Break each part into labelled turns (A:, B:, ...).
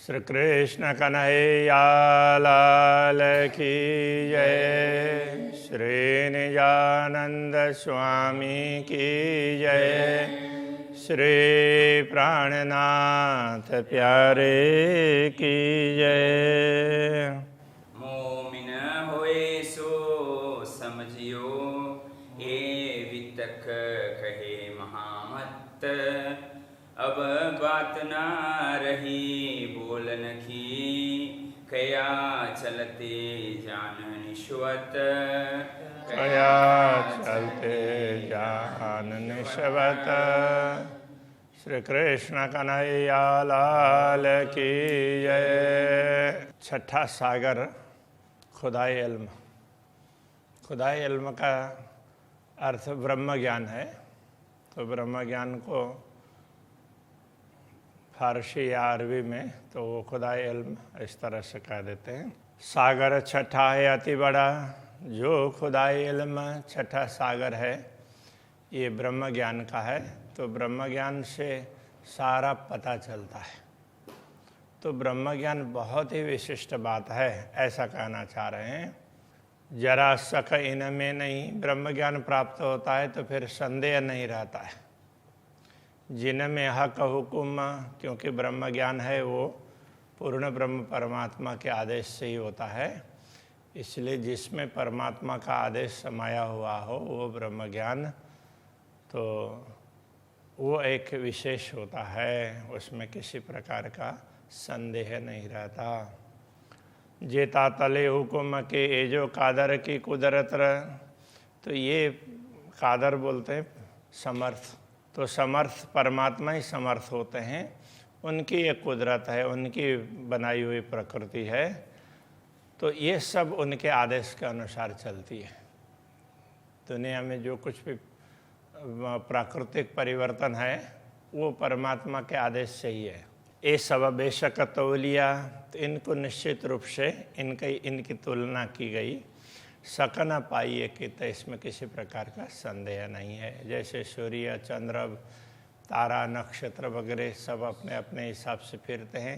A: श्री कृष्ण कन्हैया लाल की जय। श्री निजानंद स्वामी की जय। श्री प्राणनाथ प्यारे की जय।
B: मोमिन होए सो समझियो, ए वितक कहे महामत। अब बात ना रही बोलन की, कया चलते जान निश्वत।
A: कया चलते जान निश्वत। श्री कृष्ण कन्हैया लाल की जय। छठा सागर खुदाई इल्म। खुदाई इल्म का अर्थ ब्रह्म ज्ञान है। तो ब्रह्म ज्ञान को फारसी या अरबी में तो वो खुदाई इल्म इस तरह से कह देते हैं। सागर छठा है अति बड़ा, जो खुदाई इल्म छठा सागर है ये ब्रह्म ज्ञान का है। तो ब्रह्म ज्ञान से सारा पता चलता है। तो ब्रह्म ज्ञान बहुत ही विशिष्ट बात है, ऐसा कहना चाह रहे हैं। जरा शक इनमें नहीं, ब्रह्म ज्ञान प्राप्त होता है तो फिर संदेह नहीं रहता है। जिनमें हक हुकुम, क्योंकि ब्रह्म ज्ञान है वो पूर्ण ब्रह्म परमात्मा के आदेश से ही होता है, इसलिए जिसमें परमात्मा का आदेश समाया हुआ हो वो ब्रह्म ज्ञान, तो वो एक विशेष होता है, उसमें किसी प्रकार का संदेह नहीं रहता। जेता तले हुकुम के एजो कादर की कुदरत। तो ये कादर बोलते हैं समर्थ। तो समर्थ परमात्मा ही समर्थ होते हैं, उनकी एक कुदरत है, उनकी बनाई हुई प्रकृति है। तो ये सब उनके आदेश के अनुसार चलती है। दुनिया में जो कुछ भी प्राकृतिक परिवर्तन है वो परमात्मा के आदेश से ही है। ये सब बेशक तौलिया, तो इनको निश्चित रूप से इनकी तुलना की गई। शक न पाइए कि तो इसमें किसी प्रकार का संदेह नहीं है। जैसे सूर्य, चंद्र, तारा, नक्षत्र वगैरह सब अपने अपने हिसाब से फिरते हैं,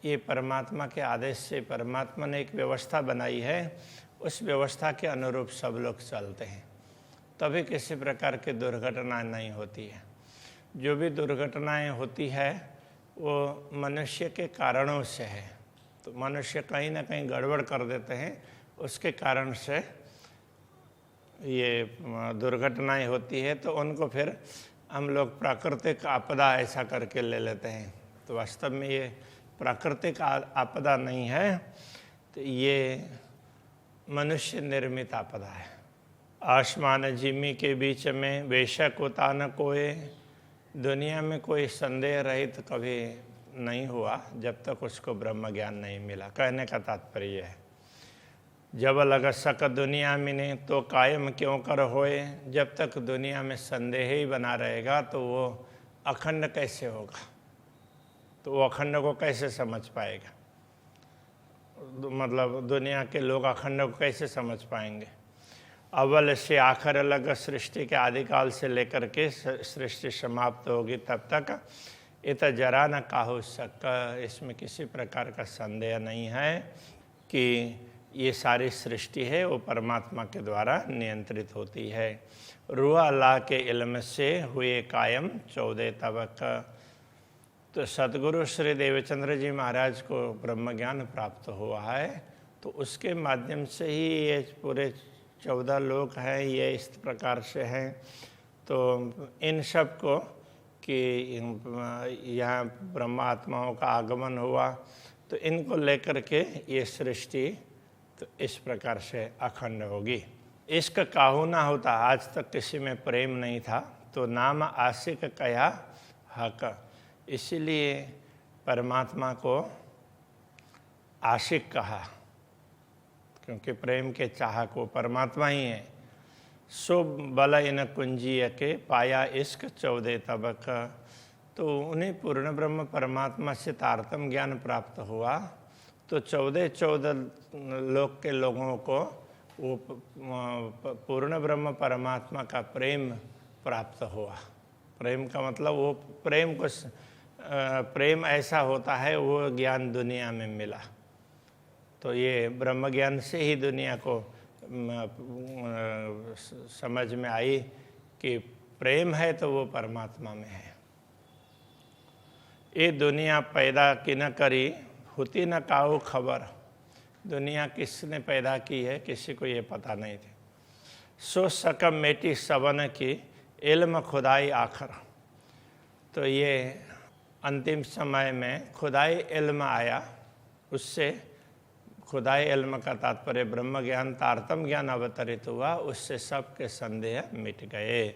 A: ये परमात्मा के आदेश से परमात्मा ने एक व्यवस्था बनाई है, उस व्यवस्था के अनुरूप सब लोग चलते हैं, तभी किसी प्रकार की दुर्घटना नहीं होती है। जो भी दुर्घटनाएं होती है वो मनुष्य के कारणों से है। तो मनुष्य कहीं ना कहीं गड़बड़ कर देते हैं, उसके कारण से ये दुर्घटनाएं होती है। तो उनको फिर हम लोग प्राकृतिक आपदा ऐसा करके ले लेते हैं। तो वास्तव में ये प्राकृतिक आपदा नहीं है, तो ये मनुष्य निर्मित आपदा है। आसमान जिमी के बीच में बेशक होता न कोई। दुनिया में कोई संदेह रहित कभी नहीं हुआ जब तक उसको ब्रह्म ज्ञान नहीं मिला। कहने का तात्पर्य है, जब लग सक दुनिया में नहीं तो कायम क्यों कर होए। जब तक दुनिया में संदेह ही बना रहेगा तो वो अखंड कैसे होगा, तो वो अखंड को कैसे समझ पाएगा। मतलब दुनिया के लोग अखंड को कैसे समझ पाएंगे। अव्वल से आखिर लग, सृष्टि के आदिकाल से लेकर के सृष्टि समाप्त होगी तब तक इत जरा न काहू शक। इसमें किसी प्रकार का संदेह नहीं है कि ये सारी सृष्टि है वो परमात्मा के द्वारा नियंत्रित होती है। रुआ अल्लाह के इल्म से हुए कायम 14 तबक। तो सतगुरु श्री देवचंद्र जी महाराज को ब्रह्म ज्ञान प्राप्त हुआ है, तो उसके माध्यम से ही ये पूरे 14 लोक हैं, ये इस प्रकार से हैं। तो इन सब को कि यहाँ ब्रह्म आत्माओं का आगमन हुआ, तो इनको लेकर के ये सृष्टि तो इस प्रकार से अखंड होगी। इश्क काहू ना होता, आज तक किसी में प्रेम नहीं था, तो नाम आशिक कया हक। इसीलिए परमात्मा को आशिक कहा, क्योंकि प्रेम के चाहक वो परमात्मा ही है। सो बल इन कुंजीय के पाया इश्क 14 तबक। तो उन्हें पूर्ण ब्रह्म परमात्मा से तारतम ज्ञान प्राप्त हुआ, तो 14 लोक के लोगों को वो पूर्ण ब्रह्म परमात्मा का प्रेम प्राप्त हुआ। प्रेम का मतलब वो प्रेम को प्रेम ऐसा होता है, वो ज्ञान दुनिया में मिला। तो ये ब्रह्म ज्ञान से ही दुनिया को समझ में आई कि प्रेम है तो वो परमात्मा में है। ये दुनिया पैदा की न करी, होती न काऊ खबर। दुनिया किसने पैदा की है किसी को ये पता नहीं थी। सो सकम मेटी सबन की, इल्म खुदाई आखर। तो ये अंतिम समय में खुदाई इल्म आया, उससे खुदाई इल्म का तात्पर्य ब्रह्म ज्ञान, तारतम ज्ञान अवतरित हुआ, उससे सबके संदेह मिट गए।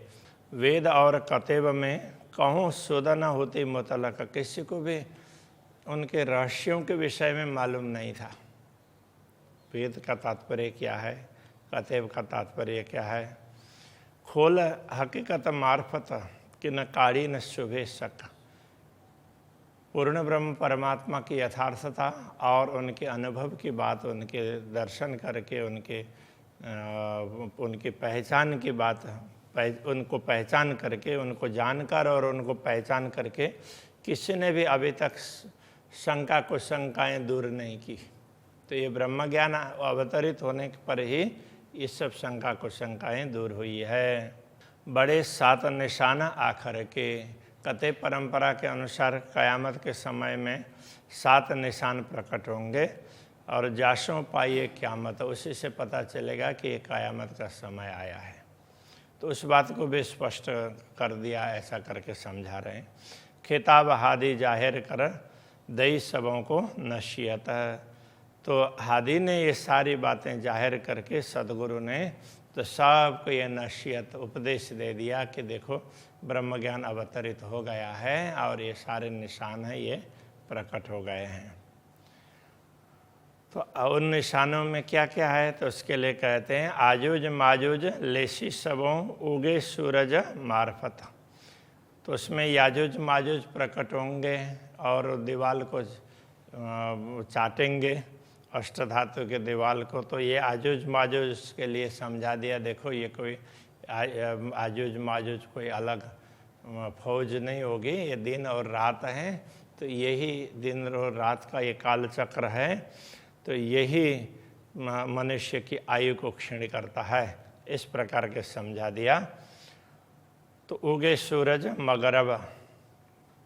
A: वेद और कतेब में कहूँ सुध न होती मुतलक, किसी को भी उनके रहस्यों के विषय में मालूम नहीं था। वेद का तात्पर्य क्या है, कतेब का तात्पर्य क्या है। खोल हकीकत मार्फत कि न काड़ी न शुभे शक। पूर्ण ब्रह्म परमात्मा की यथार्थता और उनके अनुभव की बात, उनके दर्शन करके, उनकी पहचान की बात, उनको पहचान करके, उनको जानकर और उनको पहचान करके किसी ने भी अभी तक शंका को शंकाएं दूर नहीं की। तो ये ब्रह्म ज्ञान अवतरित होने पर ही ये सब शंका को शंकाएं दूर हुई है। बड़े 7 निशान आखिर के, कते परंपरा के अनुसार क़यामत के समय में 7 निशान प्रकट होंगे और जाशों पाइए क़यामत, उसी से पता चलेगा कि ये क़यामत का समय आया है। तो उस बात को भी स्पष्ट कर दिया, ऐसा करके समझा रहे हैं। खिताब हादी जाहिर कर दई सबों को नसीहत। तो हादी ने ये सारी बातें जाहिर करके सदगुरु ने तो सबको ये नसीहत उपदेश दे दिया कि देखो ब्रह्म ज्ञान अवतरित हो गया है और ये सारे निशान हैं, ये प्रकट हो गए हैं। तो उन निशानों में क्या क्या है, तो उसके लिए कहते हैं आजूज माजूज लेसी सबों उगे सूरज मार्फत। तो उसमें याजूज माजूज प्रकट होंगे और दीवाल को चाटेंगे, अष्टधातु के दीवाल को। तो ये आजूज माजूज के लिए समझा दिया, देखो ये कोई आजूज माजूज कोई अलग फौज नहीं होगी, ये दिन और रात है। तो यही दिन और रात का ये काल चक्र है, तो यही मनुष्य की आयु को क्षीण करता है, इस प्रकार के समझा दिया। तो उगे सूरज मगरब,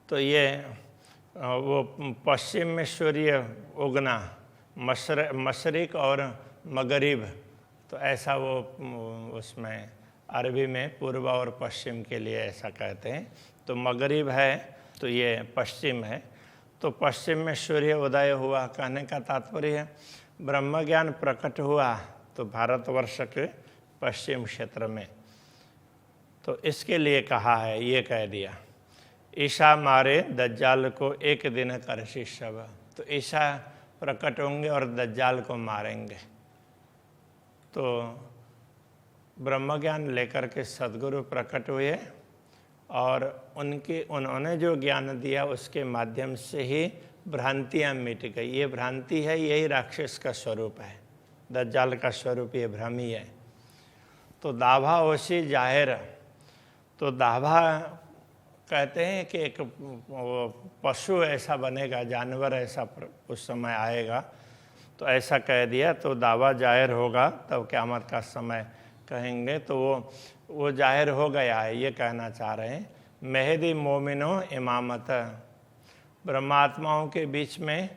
A: तो ये वो पश्चिम में सूर्य उगना, मशरिक और मगरिब, तो ऐसा वो उसमें अरबी में पूर्व और पश्चिम के लिए ऐसा कहते हैं। तो मगरिब है तो ये पश्चिम है, तो पश्चिम में सूर्य उदय हुआ। कहने का तात्पर्य है ब्रह्म ज्ञान प्रकट हुआ तो भारतवर्ष के पश्चिम क्षेत्र में। तो इसके लिए कहा है, ये कह दिया ईशा मारे दज्जाल को एक दिन करसी सब। तो ईशा प्रकट होंगे और दज्जाल को मारेंगे। तो ब्रह्म ज्ञान लेकर के सद्गुरु प्रकट हुए और उन्होंने जो ज्ञान दिया उसके माध्यम से ही भ्रांतियाँ मिट गई। ये भ्रांति है, यही राक्षस का स्वरूप है, दज्जाल का स्वरूप ये भ्रम ही है। तो दाभा ओसी जाहिर, तो दाभा कहते हैं कि एक पशु ऐसा बनेगा, जानवर ऐसा उस समय आएगा, तो ऐसा कह दिया। तो दावा जाहिर होगा तब क़यामत का समय कहेंगे, तो वो जाहिर हो गया है, ये कहना चाह रहे हैं। मेहदी मोमिनो इमामत, ब्रह्मात्माओं के बीच में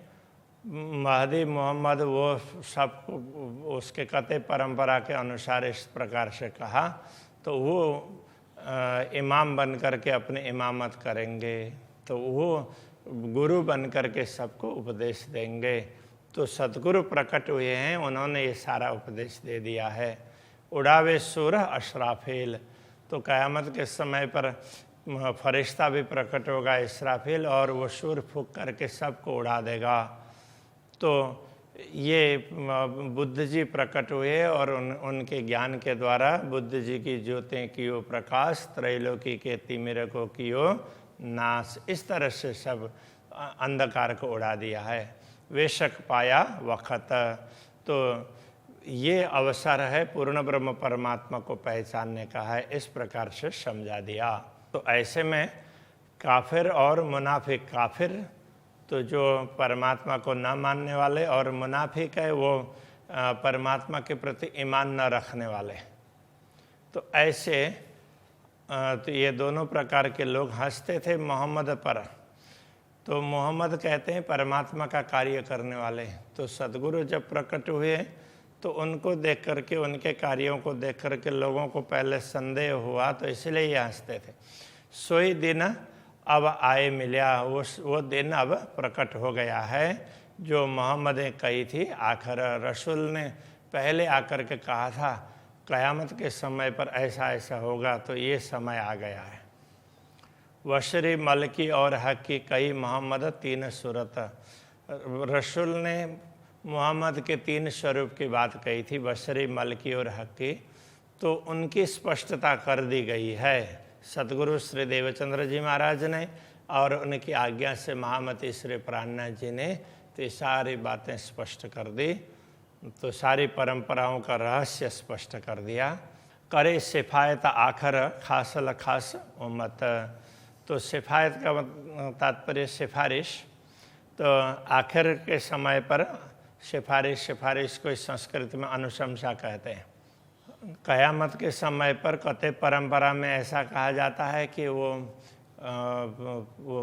A: महदी मोहम्मद वो सब उसके कते परंपरा के अनुसार इस प्रकार से कहा, तो वो इमाम बन कर के अपने इमामत करेंगे, तो वो गुरु बन कर के सबको उपदेश देंगे। तो सतगुरु प्रकट हुए हैं, उन्होंने ये सारा उपदेश दे दिया है। उड़ावे सूर अशराफील, तो क़यामत के समय पर फरिश्ता भी प्रकट होगा इसराफील, और वो सूर फूंक करके सबको उड़ा देगा। तो ये बुद्ध जी प्रकट हुए और उनके ज्ञान के द्वारा बुद्ध जी की ज्योतें कियो प्रकाश, त्रैलोकी के तिमिर को कियो नाश। इस तरह से सब अंधकार को उड़ा दिया है। वेशक पाया वक़्त, तो ये अवसर है पूर्ण ब्रह्म परमात्मा को पहचानने का है, इस प्रकार से समझा दिया। तो ऐसे में काफिर और मुनाफिक। काफिर तो जो परमात्मा को न मानने वाले, और मुनाफिक है वो परमात्मा के प्रति ईमान न रखने वाले। तो ऐसे तो ये दोनों प्रकार के लोग हंसते थे मोहम्मद पर। तो मोहम्मद कहते हैं परमात्मा का कार्य करने वाले। तो सदगुरु जब प्रकट हुए तो उनको देख करके, उनके कार्यों को देख करके लोगों को पहले संदेह हुआ, तो इसलिए ये हंसते थे। सोई दिन अब आए मिला, वो दिन अब प्रकट हो गया है जो मोहम्मद ने कही थी। आखिर रसूल ने पहले आकर के कहा था क़यामत के समय पर ऐसा ऐसा होगा, तो ये समय आ गया है। वशरी मलकी और हक की कही मोहम्मद तीन सूरत। रसूल ने मोहम्मद के तीन स्वरूप की बात कही थी, बशरी, मलकी और हक की। तो उनकी स्पष्टता कर दी गई है सदगुरु श्री देवचंद्र जी महाराज ने, और उनकी आज्ञा से महामती श्री प्राणनाथ जी ने तो सारी बातें स्पष्ट कर दी। तो सारी परंपराओं का रहस्य स्पष्ट कर दिया। करे सिफायत आखिर खासल खास उम्मत। तो सिफायत का तात्पर्य सिफारिश। तो आखिर के समय पर सिफारिश को इस संस्कृत में अनुशंसा कहते हैं। क़यामत के समय पर कते परंपरा में ऐसा कहा जाता है कि वो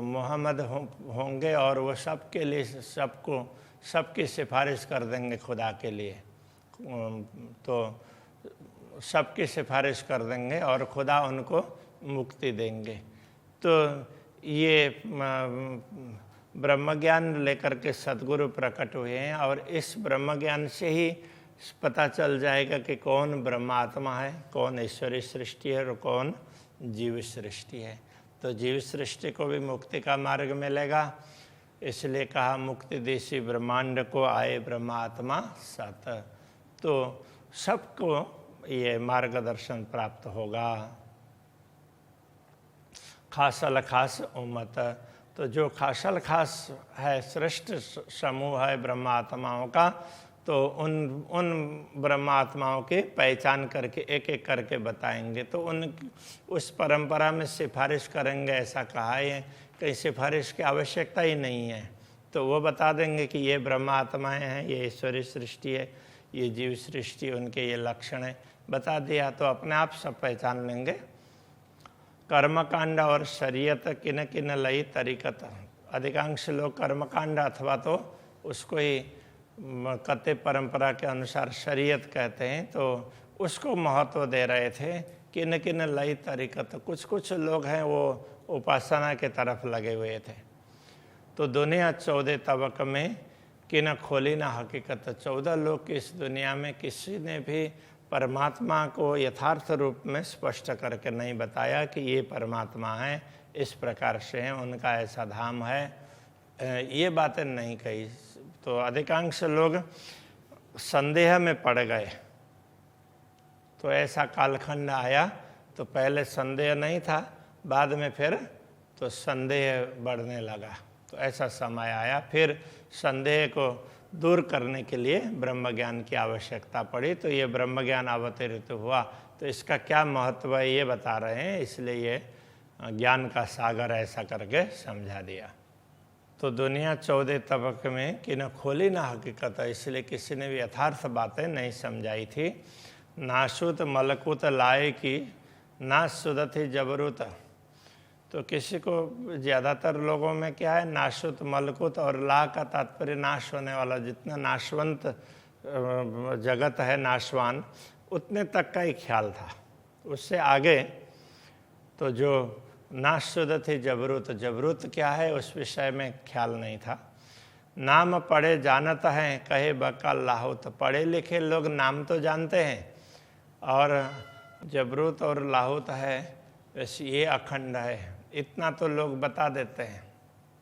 A: मोहम्मद होंगे और वो सबके लिए सबकी सिफारिश कर देंगे खुदा के लिए। तो सबकी सिफारिश कर देंगे और खुदा उनको मुक्ति देंगे। तो ये ब्रह्मज्ञान लेकर के सदगुरु प्रकट हुए हैं, और इस ब्रह्मज्ञान से ही पता चल जाएगा कि कौन ब्रह्मात्मा है, कौन ईश्वरी सृष्टि है और कौन जीव सृष्टि है। तो जीव सृष्टि को भी मुक्ति का मार्ग मिलेगा, इसलिए कहा मुक्ति देशी ब्रह्मांड को आए ब्रह्मात्मा सत। तो सबको ये मार्गदर्शन प्राप्त होगा। खासल खास उम्मत। तो जो खासल खास है, श्रेष्ठ समूह है ब्रह्मात्माओं का, तो उन ब्रह्मात्माओं की पहचान करके एक एक करके बताएंगे। तो उस परंपरा में सिफारिश करेंगे ऐसा कहा है, कहीं सिफारिश की आवश्यकता ही नहीं है। तो वो बता देंगे कि ये ब्रह्मात्माएं हैं, ये ईश्वरी सृष्टि है, ये जीव सृष्टि, उनके ये लक्षण है, बता दिया तो अपने आप सब पहचान लेंगे। कर्मकांड और शरीयत किन किन लई तरीकत। अधिकांश लोग कर्मकांड अथवा तो उसको ही कते परंपरा के अनुसार शरीयत कहते हैं, तो उसको महत्व दे रहे थे। किन किन लई तरीकत, कुछ लोग हैं वो उपासना के तरफ लगे हुए थे। तो दुनिया 14 तबक में किन खोली ना हकीकत। 14 लोग की इस दुनिया में किसी ने भी परमात्मा को यथार्थ रूप में स्पष्ट करके नहीं बताया कि ये परमात्मा है, इस प्रकार से है, उनका ऐसा धाम है, ये बातें नहीं कही। तो अधिकांश लोग संदेह में पड़ गए। तो ऐसा कालखंड आया, तो पहले संदेह नहीं था, बाद में फिर तो संदेह बढ़ने लगा। तो ऐसा समय आया, फिर संदेह को दूर करने के लिए ब्रह्म ज्ञान की आवश्यकता पड़ी। तो ये ब्रह्म ज्ञान अवतरित हुआ। तो इसका क्या महत्व है ये बता रहे हैं, इसलिए ये ज्ञान का सागर ऐसा करके समझा दिया। तो दुनिया 14 तबक में कि न खोली ना हकीकत, इसलिए किसी ने भी यथार्थ बातें नहीं समझाई थी। नाशुत मलकुत लाए की ना सुदति जबरूत। तो किसी को, ज़्यादातर लोगों में क्या है, नाशुत मलकुत और ला का तात्पर्य नाश होने वाला, जितना नाशवंत जगत है नाशवान, उतने तक का ही ख्याल था। उससे आगे तो जो नाशुद थी जबरूत, जबरूत क्या है उस विषय में ख्याल नहीं था। नाम पढ़े जानत हैं कहे बकाल लाहौत। पढ़े लिखे लोग नाम तो जानते हैं, और जबरूत और लाहौत है वैसे ये अखंड है, इतना तो लोग बता देते हैं।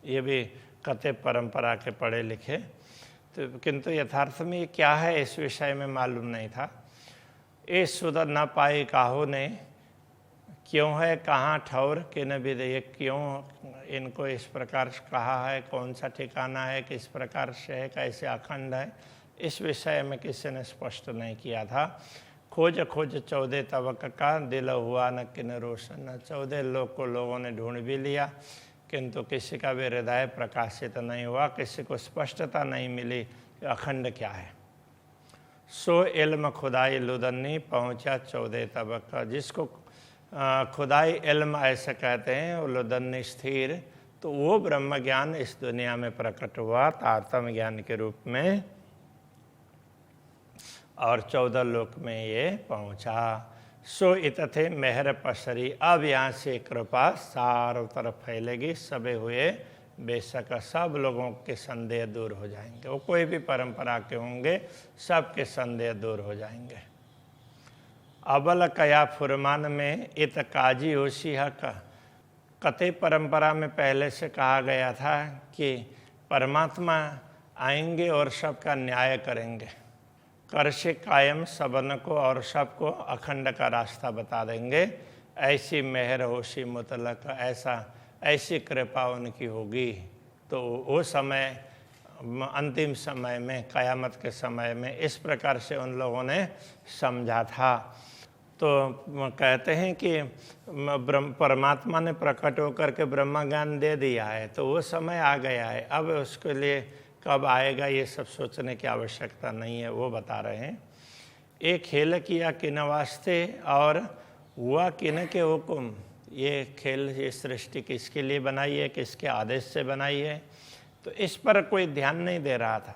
A: ये भी कथे परंपरा के पढ़े लिखे, तो किंतु यथार्थ में ये क्या है इस विषय में मालूम नहीं था। ये सुधर न पाए काहो ने, क्यों है कहाँ ठौर कि न विद, ये क्यों इनको इस प्रकार से कहा है, कौन सा ठिकाना है, किस प्रकार से है, कैसे अखंड है, इस विषय में किसी ने स्पष्ट नहीं किया था। खोज खोज 14 तबक का, दिल हुआ न किन रोशन। 14 लोग को लोगों ने ढूंढ भी लिया, किंतु किसी का भी हृदय प्रकाशित नहीं हुआ, किसी को स्पष्टता नहीं मिली कि अखंड क्या है। सो इल्म खुदाई लुदन्नी पहुँचा 14 तबक। जिसको खुदाई इल्म ऐसे कहते हैं, वो लुदन्नी स्थिर, तो वो ब्रह्म ज्ञान इस दुनिया में प्रकट हुआ तारतम्य ज्ञान के रूप में, और 14 लोक में ये पहुंचा। सो इतथे मेहर पसरी। अब यहाँ से कृपा चारों तरफ फैलेगी, सबे हुए बेशक सब लोगों के संदेह दूर हो जाएंगे। वो कोई भी परंपरा के होंगे, सबके संदेह दूर हो जाएंगे। अबल कया फुरमान में इत काजी होशी हक। कते परंपरा में पहले से कहा गया था कि परमात्मा आएंगे और सबका न्याय करेंगे, कर से कायम सबन को और सबको अखंड का रास्ता बता देंगे। ऐसी मेहर होशी मुतलक, ऐसी कृपा उनकी होगी। तो वो समय अंतिम समय में, क़यामत के समय में इस प्रकार से उन लोगों ने समझा था। तो कहते हैं कि परमात्मा ने प्रकट होकर के ब्रह्म ज्ञान दे दिया है, तो वो समय आ गया है। अब उसके लिए कब आएगा ये सब सोचने की आवश्यकता नहीं है, वो बता रहे हैं। एक खेल किया किन वास्ते और हुआ किन के हुक्म। ये खेल, ये सृष्टि किसके लिए बनाई है, किसके आदेश से बनाई है, तो इस पर कोई ध्यान नहीं दे रहा था।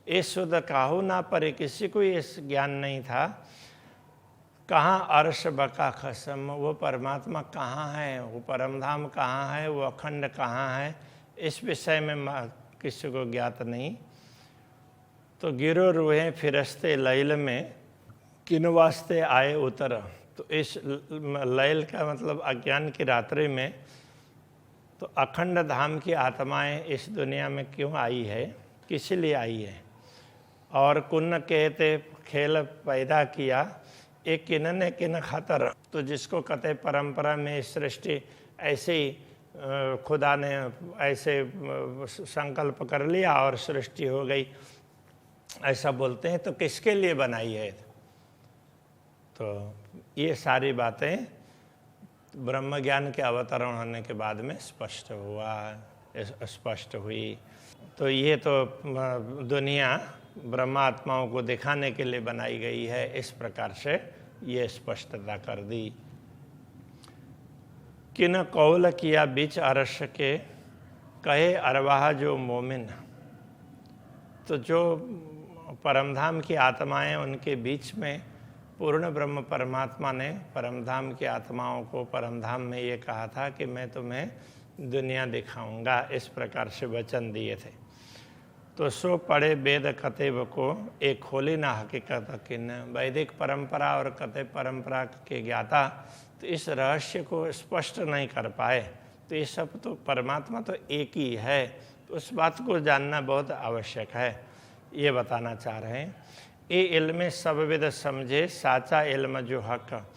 A: इस शुद्ध काहू ना परे, किसी को इस ज्ञान नहीं था। कहाँ अर्श बका खसम, वो परमात्मा कहाँ है, वो परमधाम कहाँ है, वो अखंड कहाँ है, इस विषय में किसी को ज्ञात नहीं। तो गिरो रूहें फिरस्ते लैल में किन वास्ते आए उतर। तो इस लैल का मतलब अज्ञान की रात्रि में, तो अखंड धाम की आत्माएं इस दुनिया में क्यों आई है, किस लिए आई है। और कुन कहते खेल पैदा किया एक किन ने किन खातर। तो जिसको कहते परंपरा में सृष्टि ऐसे ही खुदा ने ऐसे संकल्प कर लिया और सृष्टि हो गई, ऐसा बोलते हैं। तो किसके लिए बनाई है। तो ये सारी बातें ब्रह्म ज्ञान के अवतरण होने के बाद में स्पष्ट हुई। तो ये तो दुनिया ब्रह्मात्माओं को दिखाने के लिए बनाई गई है, इस प्रकार से ये स्पष्टता कर दी। किन कौल किया बीच अरश के, कहे अरवाह जो मोमिन। तो जो परमधाम की आत्माएं, उनके बीच में पूर्ण ब्रह्म परमात्मा ने परमधाम की आत्माओं को परमधाम में ये कहा था कि मैं तुम्हें दुनिया दिखाऊंगा, इस प्रकार से वचन दिए थे। तो सो पढ़े वेद कतेब को एक खोली ना हकीकत किन। वैदिक परंपरा और कते परंपरा के ज्ञाता तो इस रहस्य को स्पष्ट नहीं कर पाए। तो ये सब तो परमात्मा तो एक ही है, तो उस बात को जानना बहुत आवश्यक है, ये बताना चाह रहे हैं। ये इल्म सब विद समझे साचा इल्म जो हक।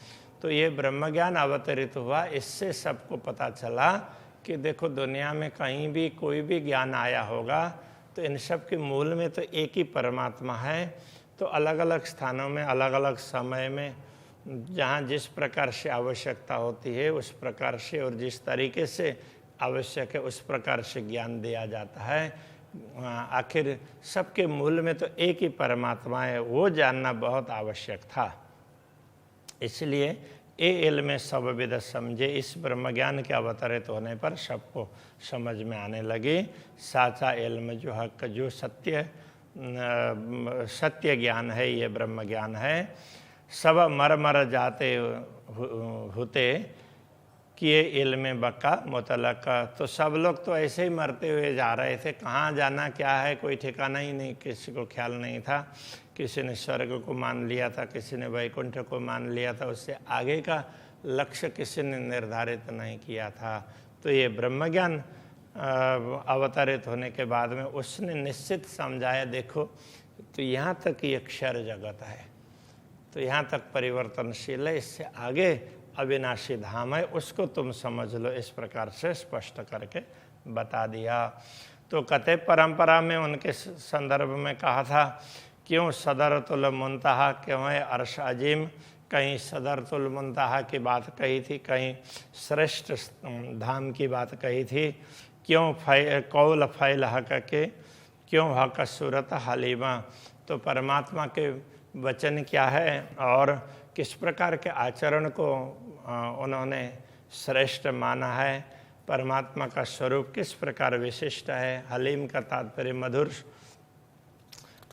A: तो ये ब्रह्म ज्ञान अवतरित हुआ, इससे सबको पता चला कि देखो दुनिया में कहीं भी कोई भी ज्ञान आया होगा तो इन सब के मूल में तो एक ही परमात्मा है। तो अलग अलग स्थानों में, अलग अलग समय में, जहाँ जिस प्रकार से आवश्यकता होती है उस प्रकार से और जिस तरीके से आवश्यक है उस प्रकार से ज्ञान दिया जाता है। आखिर सबके मूल में तो एक ही परमात्मा है, वो जानना बहुत आवश्यक था। इसलिए ये इल्म सब विद समझे, इस ब्रह्म ज्ञान के अवतरित होने पर सबको समझ में आने लगी। साचा इल्म जो हक, जो सत्य ज्ञान है, ये ब्रह्म ज्ञान है। सब मर मर जाते होते किए इल्म बका मुतलक। तो सब लोग तो ऐसे ही मरते हुए जा रहे थे, कहाँ जाना क्या है कोई ठिकाना ही नहीं, किसी को ख्याल नहीं था। किसी ने स्वर्ग को मान लिया था, किसी ने वैकुंठ को मान लिया था, उससे आगे का लक्ष्य किसी ने निर्धारित नहीं किया था। तो ये ब्रह्म ज्ञान अवतरित होने के बाद में उसने निश्चित समझाया, देखो तो यहाँ तक ये क्षर जगत है, तो यहाँ तक परिवर्तनशील है, इससे आगे अविनाशी धाम है, उसको तुम समझ लो, इस प्रकार से स्पष्ट करके बता दिया। तो कते परंपरा में उनके संदर्भ में कहा था क्यों सदरतुल मुंतहा, क्यों है अर्श अजीम। कहीं सदरतुल मुंतहा की बात कही थी, कहीं श्रेष्ठ धाम की बात कही थी। क्यों कौल फैल हक के, क्यों हक सूरत हलीमा। तो परमात्मा के वचन क्या है और किस प्रकार के आचरण को उन्होंने श्रेष्ठ माना है, परमात्मा का स्वरूप किस प्रकार विशिष्ट है। हलीम का तात्पर्य मधुर,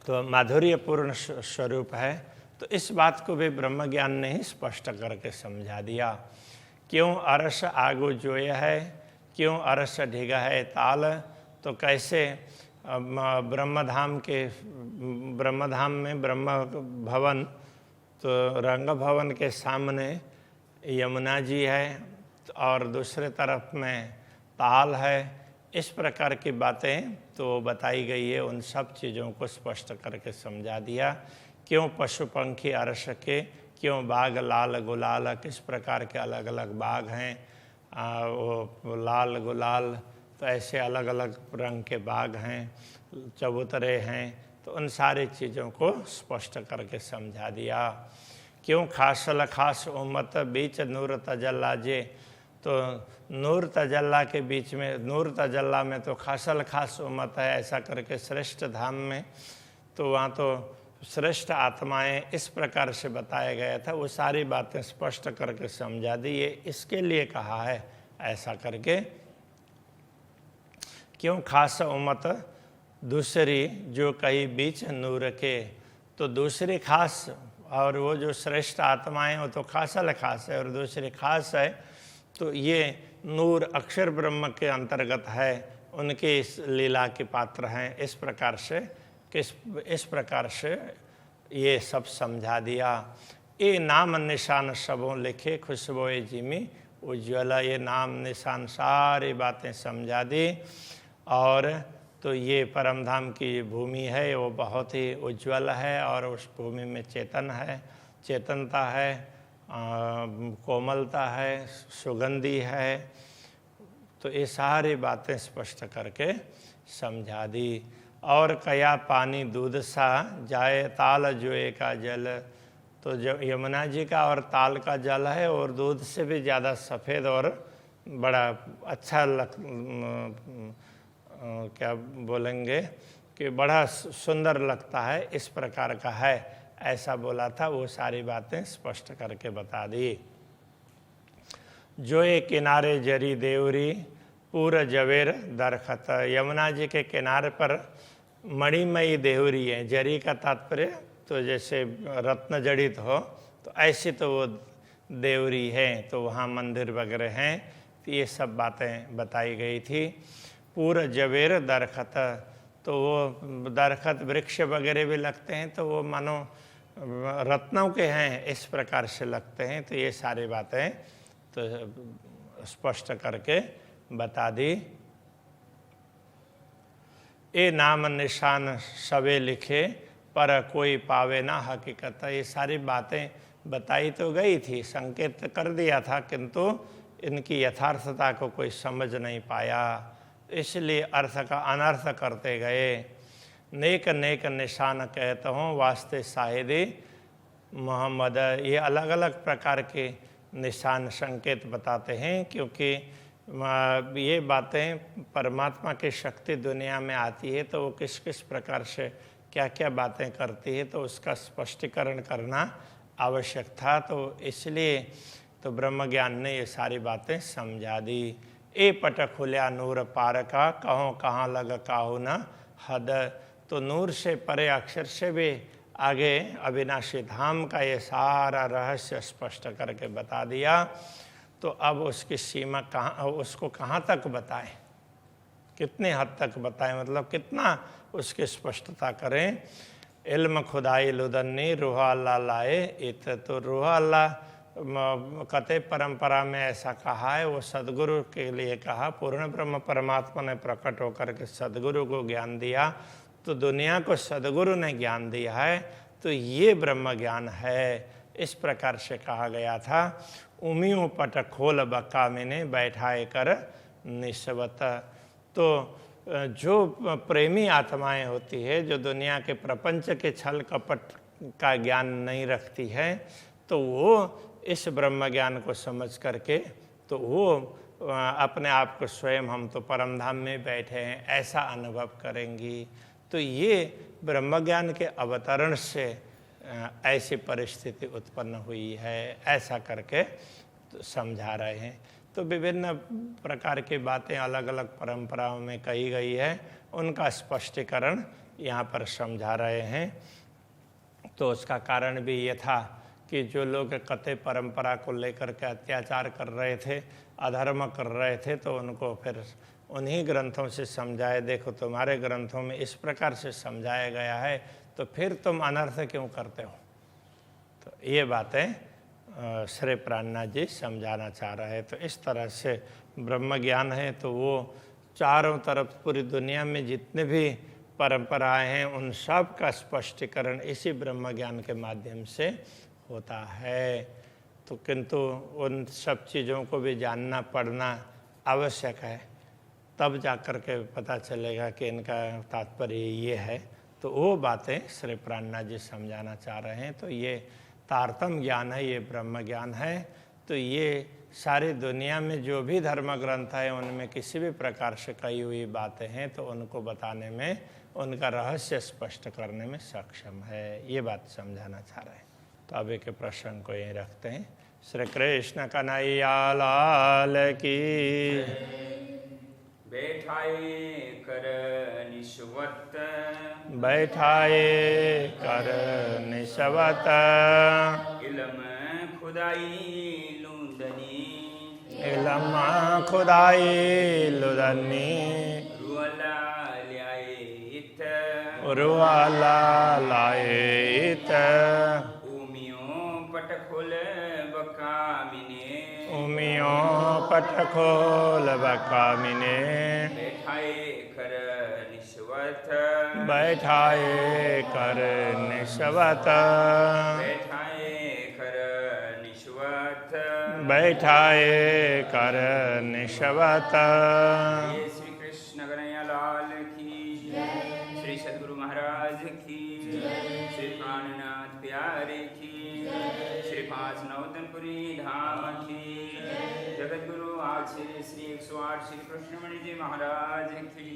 A: तो माधुर्यपूर्ण स्वरूप है। तो इस बात को भी ब्रह्म ज्ञान ने ही स्पष्ट करके समझा दिया। क्यों अरस आगु जोय है, क्यों अरस ढिगा है ताल। तो कैसे ब्रह्मधाम में ब्रह्म भवन, तो रंग भवन के सामने यमुना जी है और दूसरे तरफ में ताल है। इस प्रकार की बातें तो बताई गई है, उन सब चीज़ों को स्पष्ट करके समझा दिया। क्यों पशु पंखी अर्श के, क्यों बाग लाल गुलाल। किस प्रकार के अलग अलग बाग हैं, वो लाल गुलाल, तो ऐसे अलग अलग रंग के बाग हैं, चबूतरे हैं। तो उन सारी चीज़ों को स्पष्ट करके समझा दिया। क्यों खासल खास उम्मत बीच नूर तजल्ला जे। तो नूर तजल्ला के बीच में, नूर तजल्ला में तो खासल खास उम्मत है, ऐसा करके श्रेष्ठ धाम में तो वहाँ तो श्रेष्ठ आत्माएं इस प्रकार से बताया गया था। वो सारी बातें स्पष्ट करके समझा दी, ये इसके लिए कहा है ऐसा करके। क्यों खास उम्मत दूसरी जो कहीं बीच नूर के। तो दूसरी खास और वो जो श्रेष्ठ आत्माएं वो तो खासल खास है और दूसरी खास है। तो ये नूर अक्षर ब्रह्म के अंतर्गत है, उनके इस लीला के पात्र हैं। इस प्रकार से ये सब समझा दिया। ये नाम निशान सबों लिखे खुशबोए जिमी उज्ज्वला। ये नाम निशान सारी बातें समझा दी। और तो ये परमधाम की भूमि है, वो बहुत ही उज्ज्वल है और उस भूमि में चेतनता है, कोमलता है, सुगंधी है। तो ये सारी बातें स्पष्ट करके समझा दी। और कया पानी दूध सा जाए ताल जुए का जल। तो जो यमुना जी का और ताल का जल है और दूध से भी ज़्यादा सफ़ेद और बड़ा अच्छा क्या बोलेंगे कि बड़ा सुंदर लगता है, इस प्रकार का है, ऐसा बोला था। वो सारी बातें स्पष्ट करके बता दी। जो ये किनारे जरी देवरी पूरा जवेर दरखत। यमुना जी के किनारे पर मणिमयी देवरी है। जरी का तात्पर्य तो जैसे रत्न जड़ित हो, तो ऐसी तो वो देवरी है। तो वहाँ मंदिर वगैरह हैं। तो ये सब बातें बताई गई थी। पूरा जवेर दरखत, तो वो दरखत वृक्ष वगैरह भी लगते हैं, तो वो मानो रत्नों के हैं, इस प्रकार से लगते हैं। तो ये सारी बातें तो स्पष्ट करके बता दी। ये नाम निशान सबे लिखे पर कोई पावे ना हकीकत। ये सारी बातें बताई तो गई थी, संकेत कर दिया था, किंतु इनकी यथार्थता को कोई समझ नहीं पाया, इसलिए अर्थ का अनर्थ करते गए। नेक नेक निशान कहता हूँ वास्ते साहिदे मोहम्मद। ये अलग अलग प्रकार के निशान संकेत बताते हैं, क्योंकि ये बातें परमात्मा की शक्ति दुनिया में आती है तो वो किस किस प्रकार से क्या क्या बातें करती है, तो उसका स्पष्टीकरण करना आवश्यक था। तो इसलिए तो ब्रह्म ज्ञान ने ये सारी बातें समझा दी। ए पट खुल्या नूर पार का, कहो कहाँ लग काहू न हद। तो नूर से परे अक्षर से भी आगे अविनाशी धाम का ये सारा रहस्य स्पष्ट करके बता दिया। तो अब उसकी सीमा कहाँ, उसको कहाँ तक बताएं, कितने हद तक बताएं, मतलब कितना उसकी स्पष्टता करें। इल्म खुदाई लुदन्नी रूह अल्लाह लाए इत। तो रूह अल्लाह कते परंपरा में ऐसा कहा है, वो सदगुरु के लिए कहा। पूर्ण ब्रह्म परमात्मा ने प्रकट होकर के सदगुरु को ज्ञान दिया, तो दुनिया को सदगुरु ने ज्ञान दिया है, तो ये ब्रह्म ज्ञान है, इस प्रकार से कहा गया था। उमियों पट खोल बक्का मैंने बैठाए कर निस्बत। तो जो प्रेमी आत्माएं होती है, जो दुनिया के प्रपंच के छल कपट का ज्ञान नहीं रखती है, तो वो इस ब्रह्म ज्ञान को समझ करके तो वो अपने आप को स्वयं हम तो परम धाम में बैठे हैं ऐसा अनुभव करेंगी। तो ये ब्रह्म ज्ञान के अवतरण से ऐसी परिस्थिति उत्पन्न हुई है, ऐसा करके तो समझा रहे हैं। तो विभिन्न प्रकार की बातें अलग अलग परंपराओं में कही गई है, उनका स्पष्टीकरण यहाँ पर समझा रहे हैं। तो उसका कारण भी ये था कि जो लोग कथे परंपरा को लेकर के अत्याचार कर रहे थे, अधर्म कर रहे थे, तो उनको फिर उन्हीं ग्रंथों से समझाए, देखो तुम्हारे ग्रंथों में इस प्रकार से समझाया गया है, तो फिर तुम अनर्थ क्यों करते हो। तो ये बातें श्री प्राणनाथ जी समझाना चाह रहे हैं। तो इस तरह से ब्रह्म ज्ञान है तो वो चारों तरफ पूरी दुनिया में जितने भी परंपराएं हैं उन सब का स्पष्टीकरण इसी ब्रह्म ज्ञान के माध्यम से होता है। तो किंतु उन सब चीज़ों को भी जानना पढ़ना आवश्यक है, तब जाकर के पता चलेगा कि इनका तात्पर्य ये है। तो वो बातें श्री प्राणनाथ जी समझाना चाह रहे हैं। तो ये तारतम ज्ञान है, ये ब्रह्म ज्ञान है। तो ये सारी दुनिया में जो भी धर्म ग्रंथ है उनमें किसी भी प्रकार से कही हुई बातें हैं तो उनको बताने में, उनका रहस्य स्पष्ट करने में सक्षम है, ये बात समझाना चाह रहे हैं। तो अभी के प्रश्न को यहीं रखते हैं। श्री कृष्ण कन्हैया लाल की।
B: बैठाए कर निस्वत,
A: बैठाए कर निस्वत,
B: इलम खुदाई लुदनी,
A: इलम खुदाई लुदनी,
B: रुअला ल्याइत,
A: रुआला लाइत,
B: उमियों पटखोल बकामिने,
A: उमियों पटखोल बकामिने,
B: बैठाए कर निस्वत,
A: बैठाए कर निस्वत,
B: बैठाए कर निस्वत,
A: बैठाए कर निस्वत।
B: ये श्री कृष्ण कन्हैया लाल की, श्री सद्गुरु महाराज की, श्री प्राणनाथ प्यारे की, श्री पांच नौतनपुरी धाम की, जगत गुरु आचार्य श्री 108 श्री कृष्णमणि जी महाराज की।